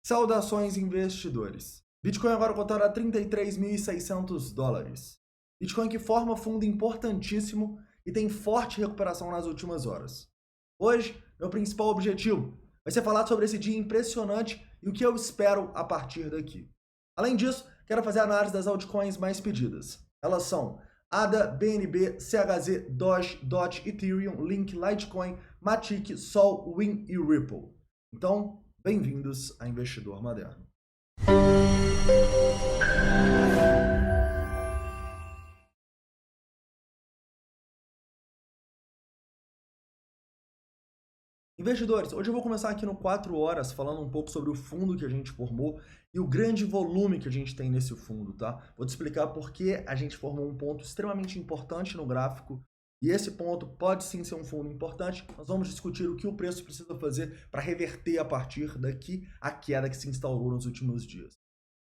Saudações, investidores. Bitcoin agora cotado a 33.600 dólares. Bitcoin que forma fundo importantíssimo e tem forte recuperação nas últimas horas. Hoje, meu principal objetivo vai ser falar sobre esse dia impressionante e o que eu espero a partir daqui. Além disso, quero fazer análise das altcoins mais pedidas. Elas são ADA, BNB, CHZ, Doge, DOT, Ethereum, Link, Litecoin, Matic, Sol, Win e Ripple. Então, bem-vindos a Investidor Moderno. Investidores, hoje eu vou começar aqui no 4 horas falando um pouco sobre o fundo que a gente formou e o grande volume que a gente tem nesse fundo, tá? Vou te explicar por que a gente formou um ponto extremamente importante no gráfico e esse ponto pode sim ser um fundo importante. Nós vamos discutir o que o preço precisa fazer para reverter a partir daqui a queda que se instaurou nos últimos dias.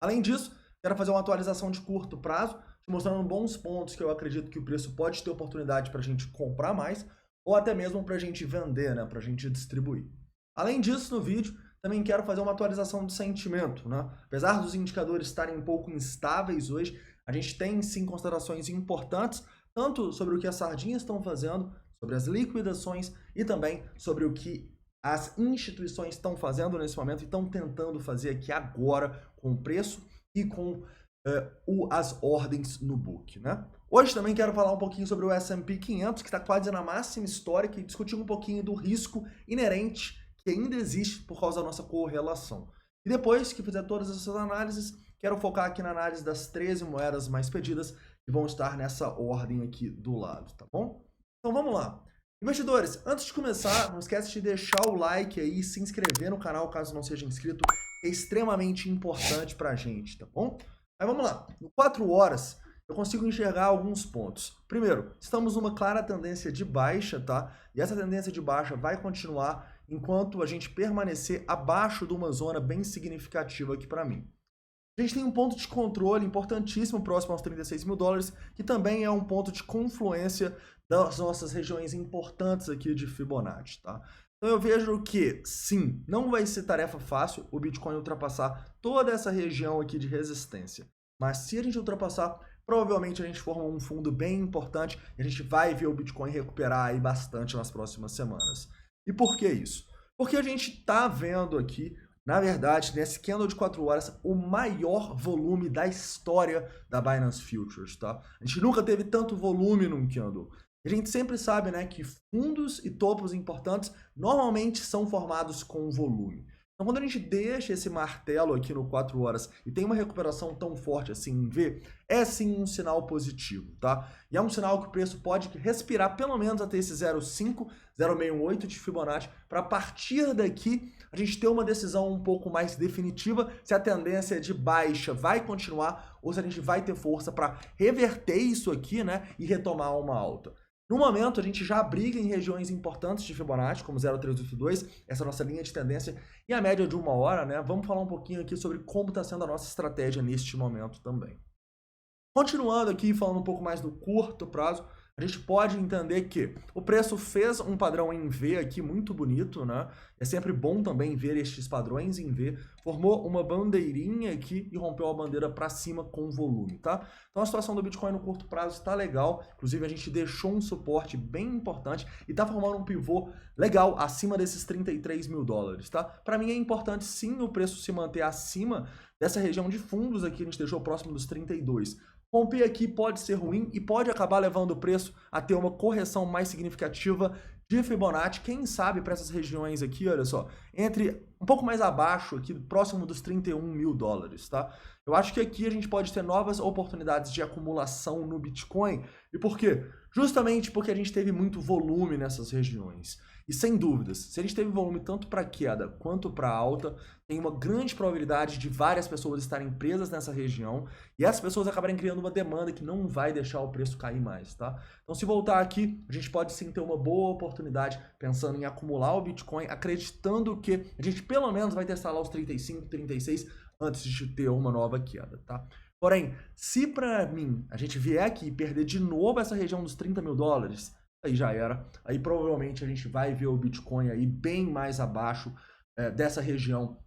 Além disso, quero fazer uma atualização de curto prazo, te mostrando bons pontos que eu acredito que o preço pode ter oportunidade para a gente comprar mais, ou até mesmo para a gente vender, né, para a gente distribuir. Além disso, no vídeo, também quero fazer uma atualização de sentimento, né? Apesar dos indicadores estarem um pouco instáveis hoje, a gente tem sim considerações importantes, tanto sobre o que as sardinhas estão fazendo, sobre as liquidações e também sobre o que as instituições estão fazendo nesse momento e estão tentando fazer aqui agora com o preço e com as ordens no book, né? Hoje também quero falar um pouquinho sobre o S&P 500, que está quase na máxima histórica, e discutir um pouquinho do risco inerente que ainda existe por causa da nossa correlação. E depois que fizer todas essas análises, quero focar aqui na análise das 13 moedas mais pedidas, que vão estar nessa ordem aqui do lado, tá bom? Então vamos lá. Investidores, antes de começar, não esquece de deixar o like aí e se inscrever no canal caso não seja inscrito, é extremamente importante pra gente, tá bom? Aí vamos lá, no 4 horas eu consigo enxergar alguns pontos. Primeiro, estamos numa clara tendência de baixa, tá? E essa tendência de baixa vai continuar enquanto a gente permanecer abaixo de uma zona bem significativa aqui para mim. A gente tem um ponto de controle importantíssimo próximo aos 36 mil dólares, que também é um ponto de confluência das nossas regiões importantes aqui de Fibonacci, tá? Então eu vejo que, sim, não vai ser tarefa fácil o Bitcoin ultrapassar toda essa região aqui de resistência. Mas se a gente ultrapassar, provavelmente a gente forma um fundo bem importante e a gente vai ver o Bitcoin recuperar aí bastante nas próximas semanas. E por que isso? Porque a gente está vendo aqui, na verdade, nesse candle de 4 horas, o maior volume da história da Binance Futures, tá? A gente nunca teve tanto volume num candle. A gente sempre sabe, né, que fundos e topos importantes normalmente são formados com volume. Então, quando a gente deixa esse martelo aqui no 4 horas e tem uma recuperação tão forte assim em V, é sim um sinal positivo, tá? E é um sinal que o preço pode respirar pelo menos até esse 0,5, 0,68 de Fibonacci, para a partir daqui a gente ter uma decisão um pouco mais definitiva se a tendência de baixa vai continuar ou se a gente vai ter força para reverter isso aqui, né, e retomar uma alta. No momento, a gente já briga em regiões importantes de Fibonacci, como 0,382, essa é a nossa linha de tendência, e a média de 1 hora, né? Vamos falar um pouquinho aqui sobre como está sendo a nossa estratégia neste momento também. Continuando aqui, falando um pouco mais do curto prazo, a gente pode entender que o preço fez um padrão em V aqui muito bonito, né? É sempre bom também ver estes padrões em V. Formou uma bandeirinha aqui e rompeu a bandeira para cima com volume, tá? Então a situação do Bitcoin no curto prazo está legal. Inclusive a gente deixou um suporte bem importante e está formando um pivô legal acima desses 33 mil dólares, tá? Para mim é importante sim o preço se manter acima dessa região de fundos aqui, a gente deixou próximo dos 32. Romper aqui pode ser ruim e pode acabar levando o preço a ter uma correção mais significativa de Fibonacci, quem sabe para essas regiões aqui, olha só, entre um pouco mais abaixo, aqui próximo dos 31 mil dólares, tá? Eu acho que aqui a gente pode ter novas oportunidades de acumulação no Bitcoin. E por quê? Justamente porque a gente teve muito volume nessas regiões. E sem dúvidas, se a gente teve volume tanto para queda quanto para alta, tem uma grande probabilidade de várias pessoas estarem presas nessa região e essas pessoas acabarem criando uma demanda que não vai deixar o preço cair mais, tá? Então, se voltar aqui, a gente pode sim ter uma boa oportunidade pensando em acumular o Bitcoin, acreditando que a gente pelo menos vai testar lá os 35, 36 antes de ter uma nova queda, tá? Porém, se para mim a gente vier aqui e perder de novo essa região dos 30 mil dólares, aí já era. Aí provavelmente a gente vai ver o Bitcoin aí bem mais abaixo dessa região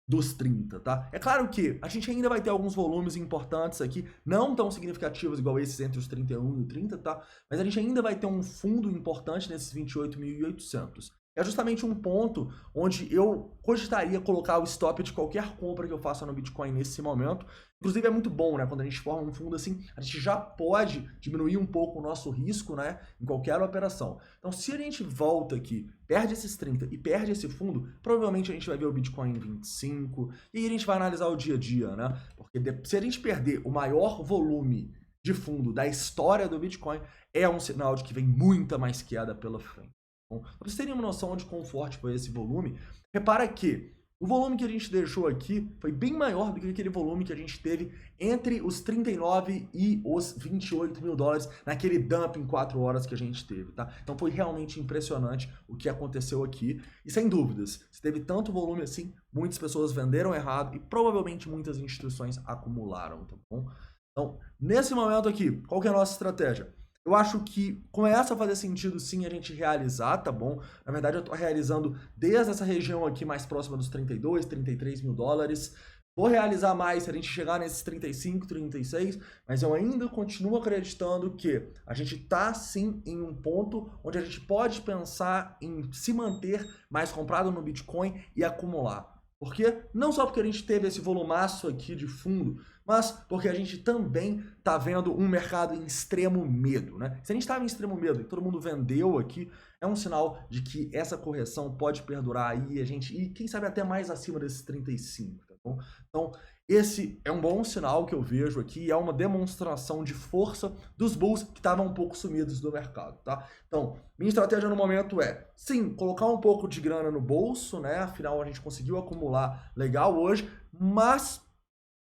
dos 30, tá? É claro que a gente ainda vai ter alguns volumes importantes aqui, não tão significativos igual esses entre os 31 e o 30, tá? Mas a gente ainda vai ter um fundo importante nesses 28.800. É justamente um ponto onde eu cogitaria colocar o stop de qualquer compra que eu faça no Bitcoin nesse momento. Inclusive é muito bom, né? Quando a gente forma um fundo assim, a gente já pode diminuir um pouco o nosso risco, né? Em qualquer operação. Então, se a gente volta aqui, perde esses 30 e perde esse fundo, provavelmente a gente vai ver o Bitcoin em 25, e aí a gente vai analisar o dia a dia, né? Porque se a gente perder o maior volume de fundo da história do Bitcoin, é um sinal de que vem muita mais queda pela frente. Para vocês terem uma noção de quão forte foi esse volume, repara que o volume que a gente deixou aqui foi bem maior do que aquele volume que a gente teve entre os 39 e os 28 mil dólares naquele dump em 4 horas que a gente teve, tá? Então foi realmente impressionante o que aconteceu aqui. E sem dúvidas, se teve tanto volume assim, muitas pessoas venderam errado e provavelmente muitas instituições acumularam, tá bom? Então, nesse momento aqui, qual que é a nossa estratégia? Eu acho que começa a fazer sentido sim a gente realizar, tá bom? Na verdade eu tô realizando desde essa região aqui mais próxima dos 32, 33 mil dólares. Vou realizar mais se a gente chegar nesses 35, 36, mas eu ainda continuo acreditando que a gente tá sim em um ponto onde a gente pode pensar em se manter mais comprado no Bitcoin e acumular. Por quê? Não só porque a gente teve esse volumaço aqui de fundo, mas porque a gente também está vendo um mercado em extremo medo, né? Se a gente estava em extremo medo e todo mundo vendeu aqui, é um sinal de que essa correção pode perdurar aí e quem sabe até mais acima desses 35, tá bom? Então, esse é um bom sinal que eu vejo aqui, é uma demonstração de força dos bulls que estavam um pouco sumidos do mercado, tá? Então, minha estratégia no momento é, sim, colocar um pouco de grana no bolso, né? Afinal, a gente conseguiu acumular legal hoje, mas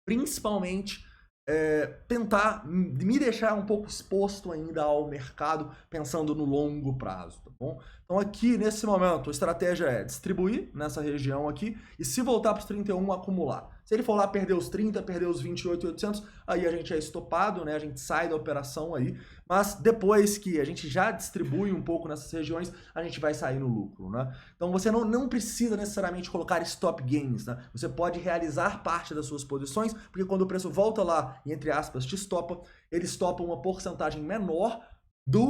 principalmente tentar me deixar um pouco exposto ainda ao mercado, pensando no longo prazo, tá bom? Então aqui, nesse momento, a estratégia é distribuir nessa região aqui e se voltar para os 31, acumular. Se ele for lá perder os 30, perder os 28.800, aí a gente é estopado, né? A gente sai da operação aí, mas depois que a gente já distribui um pouco nessas regiões, a gente vai sair no lucro, né? Então você não precisa necessariamente colocar stop gains, né? Você pode realizar parte das suas posições, porque quando o preço volta lá e, entre aspas, te estopa, ele estopa uma porcentagem menor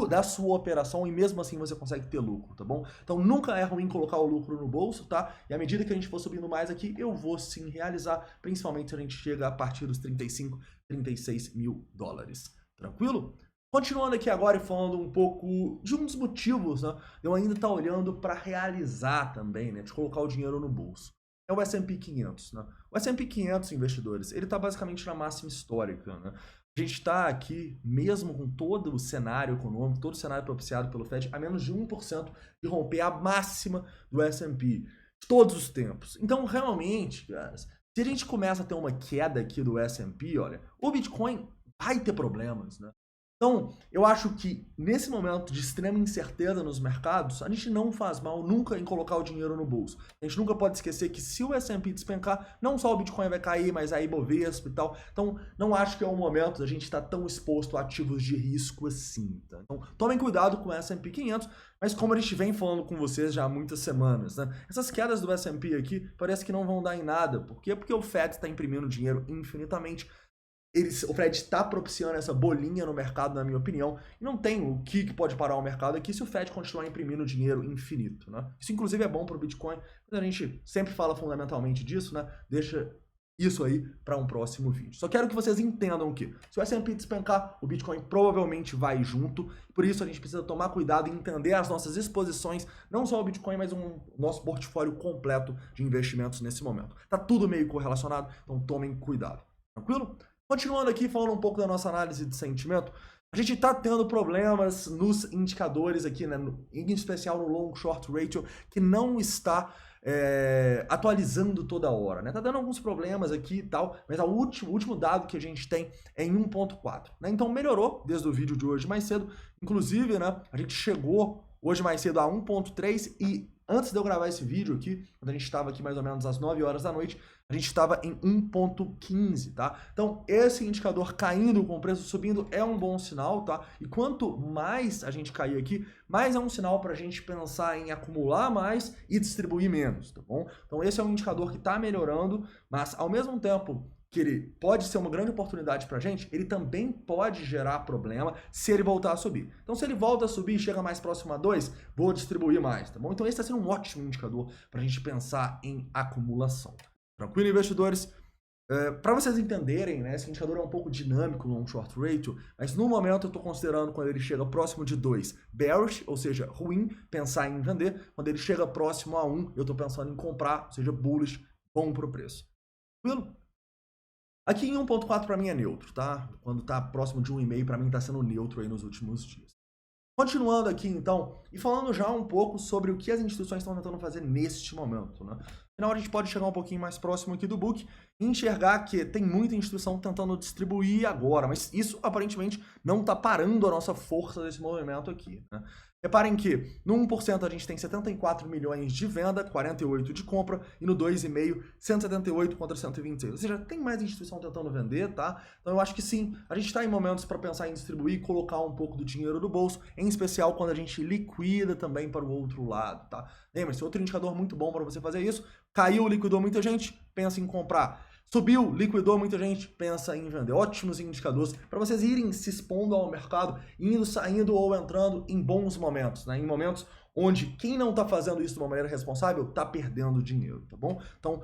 da sua operação e mesmo assim você consegue ter lucro, tá bom? Então nunca é ruim colocar o lucro no bolso, tá? E à medida que a gente for subindo mais aqui, eu vou sim realizar, principalmente se a gente chega a partir dos 35, 36 mil dólares. Tranquilo? Continuando aqui agora e falando um pouco de um dos motivos, né? Eu ainda estar olhando para realizar também, né? De colocar o dinheiro no bolso. É o S&P 500, né? O S&P 500, investidores, ele está basicamente na máxima histórica, né? A gente está aqui, mesmo com todo o cenário econômico, todo o cenário propiciado pelo Fed, a menos de 1% de romper a máxima do S&P de todos os tempos. Então, realmente, cara, se a gente começa a ter uma queda aqui do S&P, olha, o Bitcoin vai ter problemas, né? Então, eu acho que nesse momento de extrema incerteza nos mercados, a gente não faz mal nunca em colocar o dinheiro no bolso. A gente nunca pode esquecer que se o S&P despencar, não só o Bitcoin vai cair, mas a Ibovespa e tal. Então, não acho que é o momento da gente estar tão exposto a ativos de risco assim, tá? Então, tomem cuidado com o S&P 500, mas como a gente vem falando com vocês já há muitas semanas, né? Essas quedas do S&P aqui parece que não vão dar em nada. Por quê? Porque o Fed está imprimindo dinheiro infinitamente. O Fed está propiciando essa bolinha no mercado, na minha opinião, e não tem o que pode parar o mercado aqui se o Fed continuar imprimindo dinheiro infinito, né? Isso, inclusive, é bom para o Bitcoin, mas a gente sempre fala fundamentalmente disso, né? Deixa isso aí para um próximo vídeo. Só quero que vocês entendam que se o S&P despencar, o Bitcoin provavelmente vai junto, por isso a gente precisa tomar cuidado e entender as nossas exposições, não só o Bitcoin, mas o nosso portfólio completo de investimentos nesse momento. Tá tudo meio correlacionado, então tomem cuidado. Tranquilo? Continuando aqui, falando um pouco da nossa análise de sentimento, a gente está tendo problemas nos indicadores aqui, né, em especial no long short ratio, que não está atualizando toda hora, né? Tá dando alguns problemas aqui e tal, mas o último dado que a gente tem é em 1.4, né? Então melhorou desde o vídeo de hoje mais cedo, inclusive, né, a gente chegou hoje mais cedo a 1.3 e antes de eu gravar esse vídeo aqui, quando a gente estava aqui mais ou menos às 9 horas da noite, a gente estava em 1,15, tá? Então, esse indicador caindo com o preço subindo é um bom sinal, tá? E quanto mais a gente cair aqui, mais é um sinal para a gente pensar em acumular mais e distribuir menos, tá bom? Então, esse é um indicador que está melhorando, mas ao mesmo tempo que ele pode ser uma grande oportunidade para a gente, ele também pode gerar problema se ele voltar a subir. Então, se ele volta a subir e chega mais próximo a 2, vou distribuir mais, tá bom? Então, esse está sendo um ótimo indicador para a gente pensar em acumulação. Tranquilo, investidores? Para vocês entenderem, né, esse indicador é um pouco dinâmico no long short ratio, mas no momento eu estou considerando quando ele chega próximo de 2, bearish, ou seja, ruim, pensar em vender. Quando ele chega próximo a 1, eu estou pensando em comprar, ou seja, bullish, bom para o preço. Tranquilo? Aqui em 1.4 para mim é neutro, tá? Quando está próximo de 1,5 para mim está sendo neutro aí nos últimos dias. Continuando aqui então, e falando já um pouco sobre o que as instituições estão tentando fazer neste momento, né? Afinal, a gente pode chegar um pouquinho mais próximo aqui do book e enxergar que tem muita instituição tentando distribuir agora, mas isso aparentemente não está parando a nossa força desse movimento aqui, né? Reparem que no 1% a gente tem 74 milhões de venda, 48 de compra, e no 2,5, 178 contra 126. Ou seja, tem mais instituição tentando vender, tá? Então eu acho que sim, a gente está em momentos para pensar em distribuir e colocar um pouco do dinheiro do bolso, em especial quando a gente liquida também para o outro lado, tá? Lembre-se, outro indicador muito bom para você fazer isso, caiu, liquidou muita gente, pensa em comprar. Subiu, liquidou muita gente, pensa em vender. Ótimos indicadores para vocês irem se expondo ao mercado, indo, saindo ou entrando em bons momentos, né? Em momentos onde quem não está fazendo isso de uma maneira responsável está perdendo dinheiro, tá bom? Então,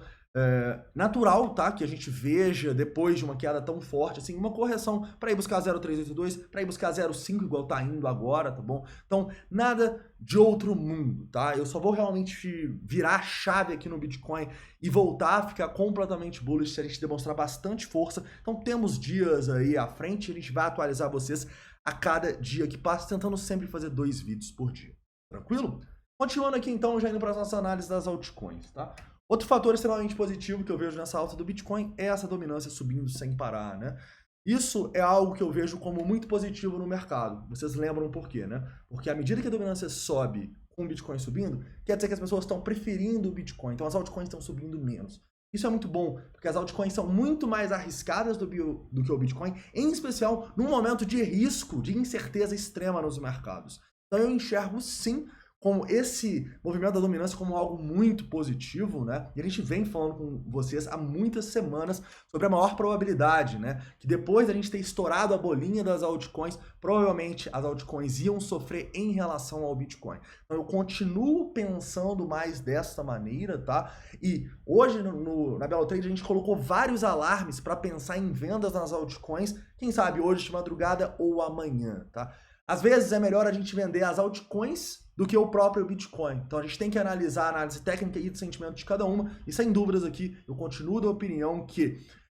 natural, tá? Que a gente veja, depois de uma queda tão forte, assim, uma correção para ir buscar 0,382, para ir buscar 0,5 igual tá indo agora, tá bom? Então, nada de outro mundo, tá? Eu só vou realmente virar a chave aqui no Bitcoin e voltar a ficar completamente bullish se a gente demonstrar bastante força. Então, temos dias aí à frente, a gente vai atualizar vocês a cada dia que passa, tentando sempre fazer 2 vídeos por dia. Tranquilo? Continuando aqui, então, já indo para as nossas análises das altcoins, tá? Outro fator extremamente positivo que eu vejo nessa alta do Bitcoin é essa dominância subindo sem parar, né? Isso é algo que eu vejo como muito positivo no mercado. Vocês lembram por quê, né? Porque à medida que a dominância sobe com o Bitcoin subindo, quer dizer que as pessoas estão preferindo o Bitcoin, então as altcoins estão subindo menos. Isso é muito bom, porque as altcoins são muito mais arriscadas do que o Bitcoin, em especial num momento de risco, de incerteza extrema nos mercados. Então eu enxergo sim como esse movimento da dominância como algo muito positivo, né? E a gente vem falando com vocês há muitas semanas sobre a maior probabilidade, né? Que depois da gente ter estourado a bolinha das altcoins, provavelmente as altcoins iam sofrer em relação ao Bitcoin. Então eu continuo pensando mais dessa maneira, tá? E hoje na Belo Trade a gente colocou vários alarmes para pensar em vendas nas altcoins, quem sabe hoje de madrugada ou amanhã, tá? Às vezes é melhor a gente vender as altcoins do que o próprio Bitcoin. Então a gente tem que analisar a análise técnica e de sentimento de cada uma. E sem dúvidas aqui, eu continuo da opinião que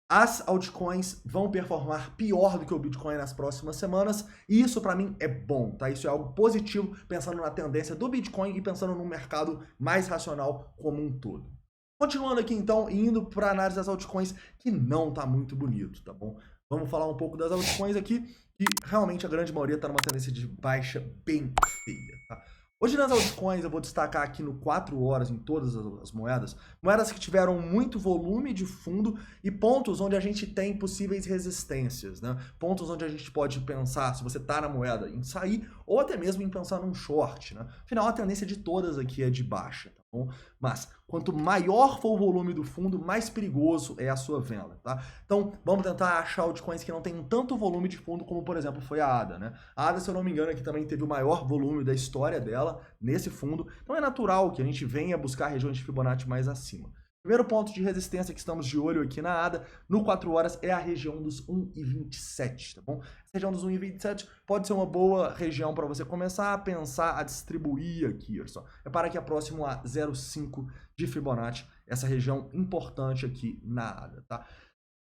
as altcoins vão performar pior do que o Bitcoin nas próximas semanas. E isso para mim é bom, tá? Isso é algo positivo, pensando na tendência do Bitcoin e pensando no mercado mais racional como um todo. Continuando aqui então, e indo para a análise das altcoins, que não tá muito bonito, tá bom? Vamos falar um pouco das altcoins aqui, que realmente a grande maioria está numa tendência de baixa bem feia, tá? Hoje nas altcoins eu vou destacar aqui no 4 horas em todas as moedas, moedas que tiveram muito volume de fundo e pontos onde a gente tem possíveis resistências, né? Pontos onde a gente pode pensar, se você está na moeda, em sair ou até mesmo em pensar num short, né? Afinal, a tendência de todas aqui é de baixa, tá bom? Mas quanto maior for o volume do fundo, mais perigoso é a sua venda, tá? Então, vamos tentar achar altcoins que não tem tanto volume de fundo como, por exemplo, foi a ADA, né? A ADA, se eu não me engano, aqui também teve o maior volume da história dela nesse fundo. Então, é natural que a gente venha buscar regiões de Fibonacci mais acima. Primeiro ponto de resistência que estamos de olho aqui na ADA, no 4 horas, é a região dos 1,27, tá bom? Essa região dos 1,27 pode ser uma boa região para você começar a pensar a distribuir aqui, olha só. Repara que é próximo a 0,5 de Fibonacci, essa região importante aqui na ADA, tá?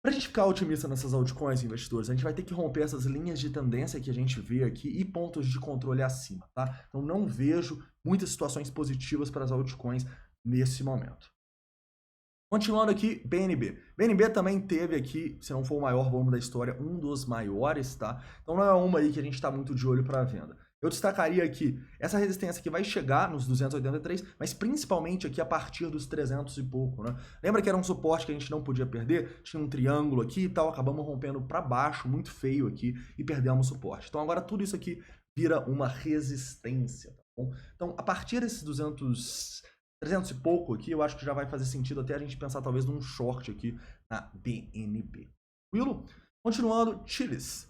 Para a gente ficar otimista nessas altcoins, investidores, a gente vai ter que romper essas linhas de tendência que a gente vê aqui e pontos de controle acima, tá? Então não vejo muitas situações positivas para as altcoins nesse momento. Continuando aqui, BNB. BNB também teve aqui, se não for o maior volume da história, um dos maiores, tá? Então não é uma aí que a gente está muito de olho para a venda. Eu destacaria aqui essa resistência que vai chegar nos 283, mas principalmente aqui a partir dos 300 e pouco, né? Lembra que era um suporte que a gente não podia perder? Tinha um triângulo aqui e tal, acabamos rompendo para baixo, muito feio aqui, e perdemos o suporte. Então agora tudo isso aqui vira uma resistência, tá bom? Então a partir desses 300 e pouco aqui, eu acho que já vai fazer sentido até a gente pensar talvez num short aqui na BNB. Tranquilo? Continuando, Chiles.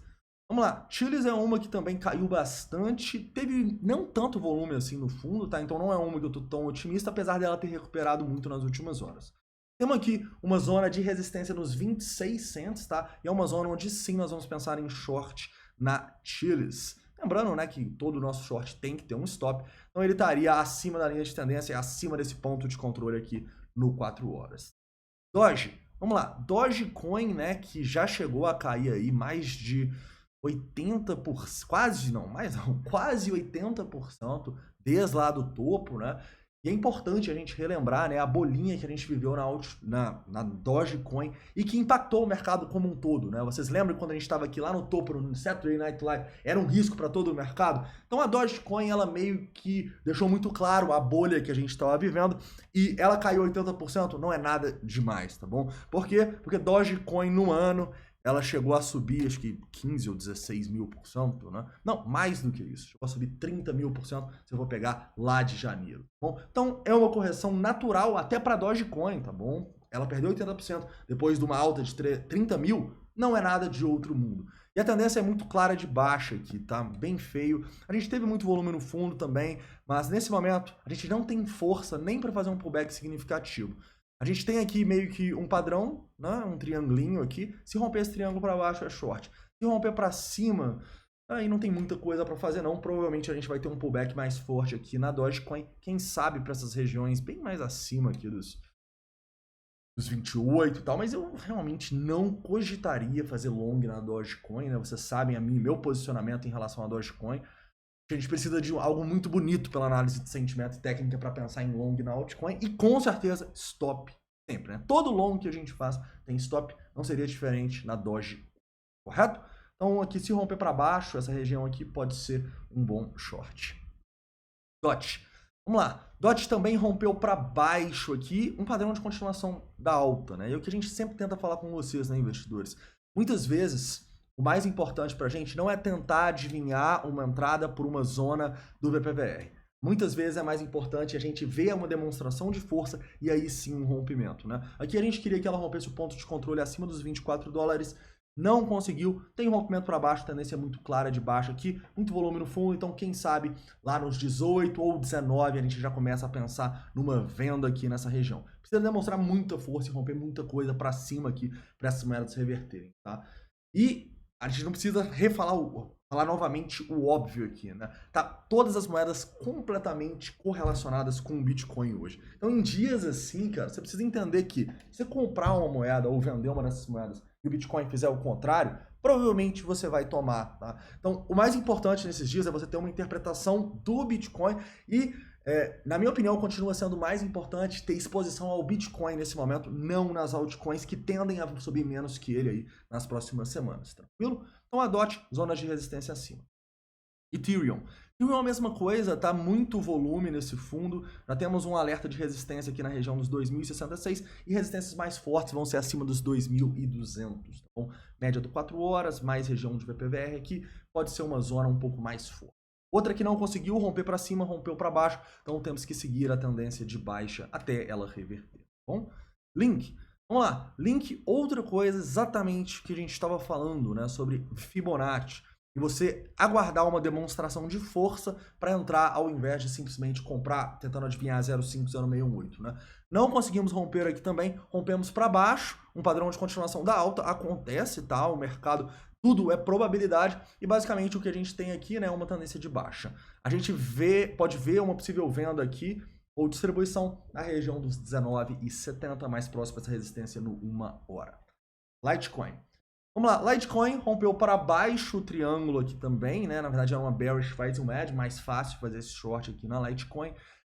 Vamos lá, Chiles é uma que também caiu bastante, teve não tanto volume assim no fundo, tá? Então não é uma que eu tô tão otimista, apesar dela ter recuperado muito nas últimas horas. Temos aqui uma zona de resistência nos 26 cents, tá? E é uma zona onde sim nós vamos pensar em short na Chiles. Lembrando, né, que todo o nosso short tem que ter um stop, então ele estaria acima da linha de tendência, acima desse ponto de controle aqui no 4 horas. Doge, vamos lá, Dogecoin, né, que já chegou a cair aí mais de 80%, quase 80% desde lá do topo, né? E é importante a gente relembrar, né, a bolinha que a gente viveu na Dogecoin e que impactou o mercado como um todo, né? Vocês lembram quando a gente estava aqui lá no topo, no Saturday Night Live, era um risco para todo o mercado? Então a Dogecoin, ela meio que deixou muito claro a bolha que a gente estava vivendo e ela caiu 80%, não é nada demais, tá bom? Por quê? Porque Dogecoin no ano ela chegou a subir, acho que 15 ou 16 mil%, né? Não, mais do que isso. Chegou a subir 30 mil% se eu vou pegar lá de janeiro, tá bom? Então, é uma correção natural até para Dogecoin, tá bom? Ela perdeu 80% depois de uma alta de 30 mil, não é nada de outro mundo. E a tendência é muito clara de baixa aqui, tá? Bem feio. A gente teve muito volume no fundo também, mas nesse momento a gente não tem força nem para fazer um pullback significativo. A gente tem aqui meio que um padrão, né? Um triangulinho aqui. Se romper esse triângulo para baixo é short. Se romper para cima, aí não tem muita coisa para fazer não. Provavelmente a gente vai ter um pullback mais forte aqui na Dogecoin. Quem sabe para essas regiões bem mais acima aqui dos 28 e tal. Mas eu realmente não cogitaria fazer long na Dogecoin, né? Vocês sabem meu posicionamento em relação à Dogecoin. A gente precisa de algo muito bonito pela análise de sentimento e técnica para pensar em long na altcoin e com certeza stop sempre, né? Todo long que a gente faz tem stop, não seria diferente na Doge, correto? Então aqui se romper para baixo, essa região aqui pode ser um bom short. DOT. Vamos lá. DOT também rompeu para baixo aqui, um padrão de continuação da alta, né? E o que a gente sempre tenta falar com vocês, né, investidores? Muitas vezes o mais importante para a gente não é tentar adivinhar uma entrada por uma zona do VPVR. Muitas vezes é mais importante a gente ver uma demonstração de força e aí sim um rompimento, né? Aqui a gente queria que ela rompesse o ponto de controle acima dos 24 dólares, não conseguiu, tem um rompimento para baixo, tendência muito clara de baixo aqui, muito volume no fundo, então quem sabe lá nos 18 ou 19 a gente já começa a pensar numa venda aqui nessa região. Precisa demonstrar muita força e romper muita coisa para cima aqui para essas moedas reverterem, tá? E a gente não precisa falar novamente o óbvio aqui, né? Tá todas as moedas completamente correlacionadas com o Bitcoin hoje. Então, em dias assim, cara, você precisa entender que se você comprar uma moeda ou vender uma dessas moedas e o Bitcoin fizer o contrário, provavelmente você vai tomar, tá? Então, o mais importante nesses dias é você ter uma interpretação do Bitcoin e na minha opinião, continua sendo mais importante ter exposição ao Bitcoin nesse momento, não nas altcoins que tendem a subir menos que ele aí nas próximas semanas, tranquilo? Então adote zonas de resistência acima. Ethereum. Ethereum é a mesma coisa, tá? Muito volume nesse fundo. Já temos um alerta de resistência aqui na região dos 2.066 e resistências mais fortes vão ser acima dos 2.200, tá bom? Média do 4 horas, mais região de VPVR aqui, pode ser uma zona um pouco mais forte. Outra que não conseguiu romper para cima, rompeu para baixo, então temos que seguir a tendência de baixa até ela reverter, tá bom? Link. Vamos lá. Link, outra coisa exatamente que a gente estava falando, né, sobre Fibonacci. E você aguardar uma demonstração de força para entrar ao invés de simplesmente comprar, tentando adivinhar 0,50618, né? Não conseguimos romper aqui também, rompemos para baixo, um padrão de continuação da alta, acontece, tá? O mercado, tudo é probabilidade e basicamente o que a gente tem aqui, né, é uma tendência de baixa. A gente pode ver uma possível venda aqui ou distribuição na região dos 19,70, mais próximo dessa resistência no 1 hora. Litecoin. Vamos lá, Litecoin rompeu para baixo o triângulo aqui também, né? Na verdade era uma bearish, faz um edge, mais fácil fazer esse short aqui na Litecoin.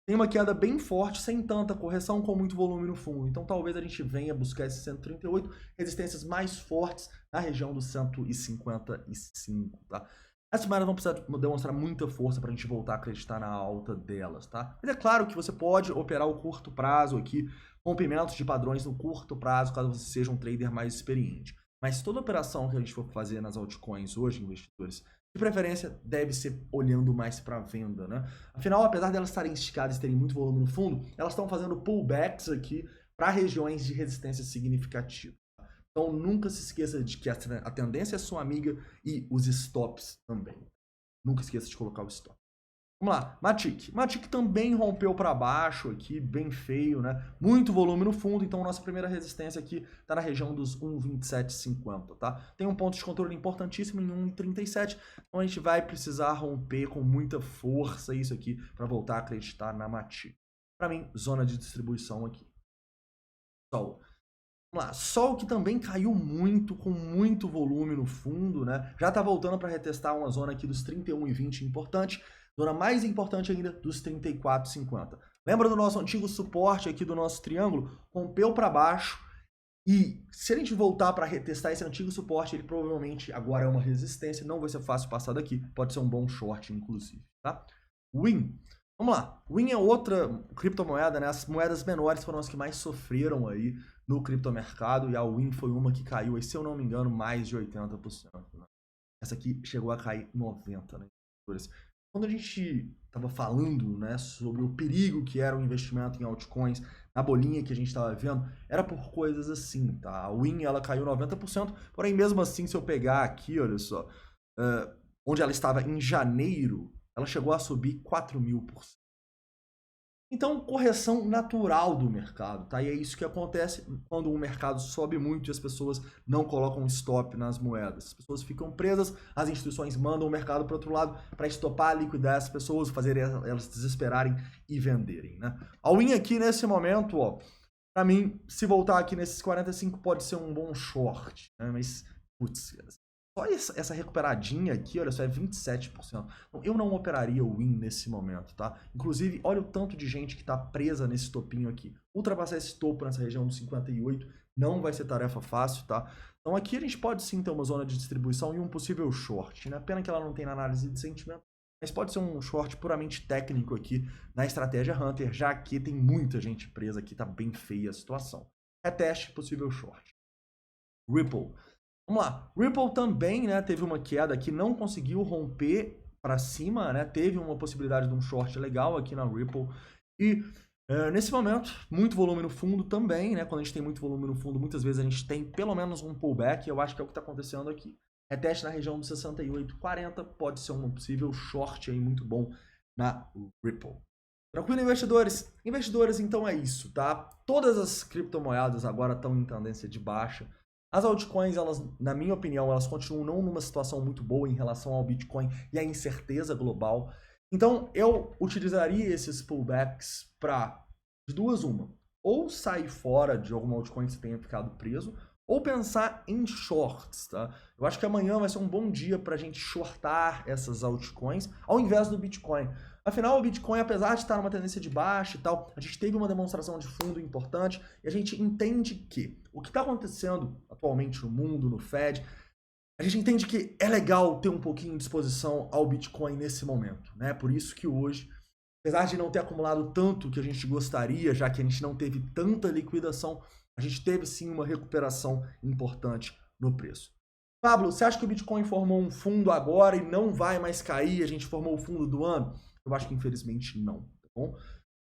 Tem uma queda bem forte, sem tanta correção, com muito volume no fundo. Então talvez a gente venha buscar esse 138, resistências mais fortes na região dos 155, tá? Essas moedas vão precisar demonstrar muita força para a gente voltar a acreditar na alta delas, tá? Mas é claro que você pode operar o curto prazo aqui, rompimentos de padrões no curto prazo, caso você seja um trader mais experiente. Mas toda operação que a gente for fazer nas altcoins hoje, investidores, de preferência deve ser olhando mais para a venda, né? Afinal, apesar de elas estarem esticadas e terem muito volume no fundo, elas estão fazendo pullbacks aqui para regiões de resistência significativa. Então nunca se esqueça de que a tendência é sua amiga e os stops também. Nunca esqueça de colocar o stop. Vamos lá, Matic. Matic também rompeu para baixo aqui, bem feio, né? Muito volume no fundo, então nossa primeira resistência aqui está na região dos 1,2750, tá? Tem um ponto de controle importantíssimo em 1,37, então a gente vai precisar romper com muita força isso aqui para voltar a acreditar na Matic. Para mim, zona de distribuição aqui. Sol. Vamos lá, Sol que também caiu muito, com muito volume no fundo, né? Já está voltando para retestar uma zona aqui dos 31,20 importante. Zona mais importante ainda dos 34,50. Lembra do nosso antigo suporte aqui do nosso triângulo? Rompeu para baixo e se a gente voltar para retestar esse antigo suporte, ele provavelmente agora é uma resistência, não vai ser fácil passar daqui, pode ser um bom short inclusive, tá? Win. Vamos lá, Win é outra criptomoeda, né? As moedas menores foram as que mais sofreram aí no criptomercado e a Win foi uma que caiu, aí, se eu não me engano, mais de 80%. Né? Essa aqui chegou a cair 90%, né? Quando a gente estava falando, né, sobre o perigo que era o investimento em altcoins, na bolinha que a gente estava vendo, era por coisas assim, tá? A Win, ela caiu 90%, porém mesmo assim, se eu pegar aqui, olha só, onde ela estava em janeiro, ela chegou a subir 4.000%. Então, correção natural do mercado, tá? E é isso que acontece quando o mercado sobe muito e as pessoas não colocam stop nas moedas. As pessoas ficam presas, as instituições mandam o mercado para o outro lado para estopar, liquidar as pessoas, fazer elas desesperarem e venderem, né? A Win aqui nesse momento, ó, para mim, se voltar aqui nesses 45 pode ser um bom short, né? Mas, putz, só essa recuperadinha aqui, olha só, é 27%. Então, eu não operaria o Win nesse momento, tá? Inclusive, olha o tanto de gente que está presa nesse topinho aqui. Ultrapassar esse topo nessa região dos 58 não vai ser tarefa fácil, tá? Então aqui a gente pode sim ter uma zona de distribuição e um possível short, né? Pena que ela não tem análise de sentimento, mas pode ser um short puramente técnico aqui na estratégia Hunter, já que tem muita gente presa aqui, tá bem feia a situação. Reteste, possível short. Ripple. Vamos lá, Ripple também, né, teve uma queda aqui, não conseguiu romper para cima, né, teve uma possibilidade de um short legal aqui na Ripple e nesse momento, muito volume no fundo também, né, quando a gente tem muito volume no fundo, muitas vezes a gente tem pelo menos um pullback, eu acho que é o que está acontecendo aqui. Reteste na região dos 68,40, pode ser um possível short aí muito bom na Ripple. Tranquilo, investidores? Investidores, então é isso, tá? Todas as criptomoedas agora estão em tendência de baixa. As altcoins, elas, na minha opinião, elas continuam não numa situação muito boa em relação ao Bitcoin e à incerteza global. Então, eu utilizaria esses pullbacks para de duas uma. Ou sair fora de alguma altcoin que você tenha ficado preso, ou pensar em shorts, tá? Eu acho que amanhã vai ser um bom dia para a gente shortar essas altcoins ao invés do Bitcoin. Afinal, o Bitcoin, apesar de estar numa tendência de baixa e tal, a gente teve uma demonstração de fundo importante e a gente entende que o que está acontecendo atualmente no mundo, no Fed, a gente entende que é legal ter um pouquinho de exposição ao Bitcoin nesse momento, né? Por isso que hoje, apesar de não ter acumulado tanto que a gente gostaria, já que a gente não teve tanta liquidação, a gente teve sim uma recuperação importante no preço. Pablo, você acha que o Bitcoin formou um fundo agora e não vai mais cair? A gente formou o fundo do ano? Eu acho que infelizmente não, tá bom?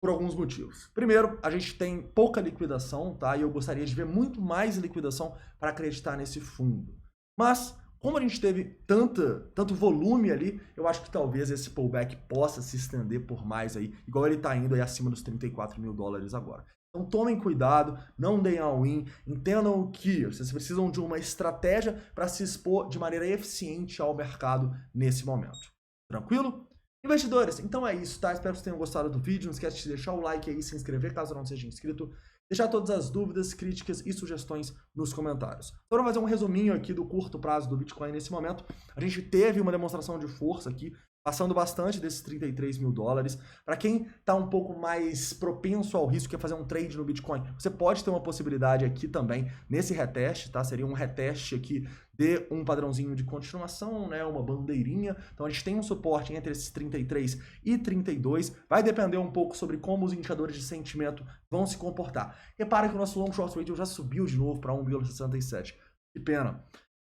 Por alguns motivos. Primeiro, a gente tem pouca liquidação, tá? E eu gostaria de ver muito mais liquidação para acreditar nesse fundo. Mas, como a gente teve tanto volume ali, eu acho que talvez esse pullback possa se estender por mais aí, igual ele está indo aí acima dos 34 mil dólares agora. Então tomem cuidado, não deem all-in, entendam que vocês precisam de uma estratégia para se expor de maneira eficiente ao mercado nesse momento. Tranquilo? Investidores, então é isso, tá? Espero que vocês tenham gostado do vídeo. Não esquece de deixar o like aí, se inscrever caso não seja inscrito. Deixar todas as dúvidas, críticas e sugestões nos comentários. Então, vamos fazer um resuminho aqui do curto prazo do Bitcoin nesse momento. A gente teve uma demonstração de força aqui, passando bastante desses 33 mil dólares. Para quem está um pouco mais propenso ao risco, quer fazer um trade no Bitcoin, você pode ter uma possibilidade aqui também nesse reteste, tá? Seria um reteste aqui de um padrãozinho de continuação, né? Uma bandeirinha. Então a gente tem um suporte entre esses 33 e 32. Vai depender um pouco sobre como os indicadores de sentimento vão se comportar. Repara que o nosso long short ratio já subiu de novo para 1,67. Que pena.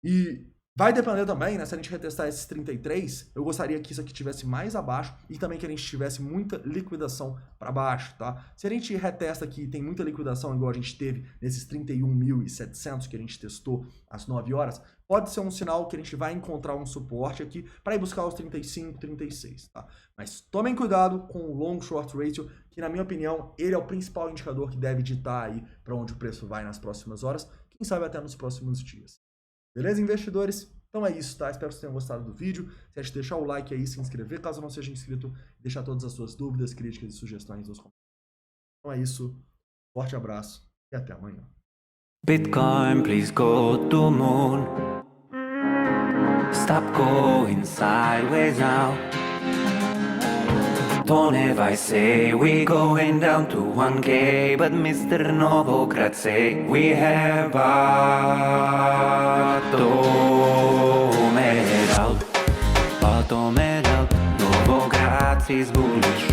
E vai depender também, né? Se a gente retestar esses 33, eu gostaria que isso aqui tivesse mais abaixo e também que a gente tivesse muita liquidação para baixo, tá? Se a gente retesta aqui e tem muita liquidação, igual a gente teve nesses 31.700 que a gente testou às 9 horas, pode ser um sinal que a gente vai encontrar um suporte aqui para ir buscar os 35, 36, tá? Mas tomem cuidado com o long short ratio, que na minha opinião, ele é o principal indicador que deve ditar aí para onde o preço vai nas próximas horas, quem sabe até nos próximos dias. Beleza, investidores? Então é isso, tá? Espero que vocês tenham gostado do vídeo. Se de deixar o like aí, se inscrever caso não seja inscrito, deixar todas as suas dúvidas, críticas e sugestões nos comentários. Então é isso. Forte abraço e até amanhã. Bitcoin, please go to moon. Stop going sideways now. Don't ever say we going down to 1K, but Mr. Novogratz say we have bottomed out, Novogratz is bullish.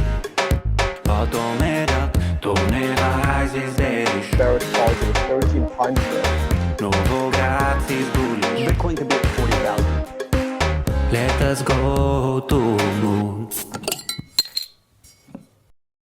Bottomed out, don't ever rise is bearish. Barrett target 13 times there. Novogratz is bullish. Bitcoin could be at 40,000. Let us go to moon.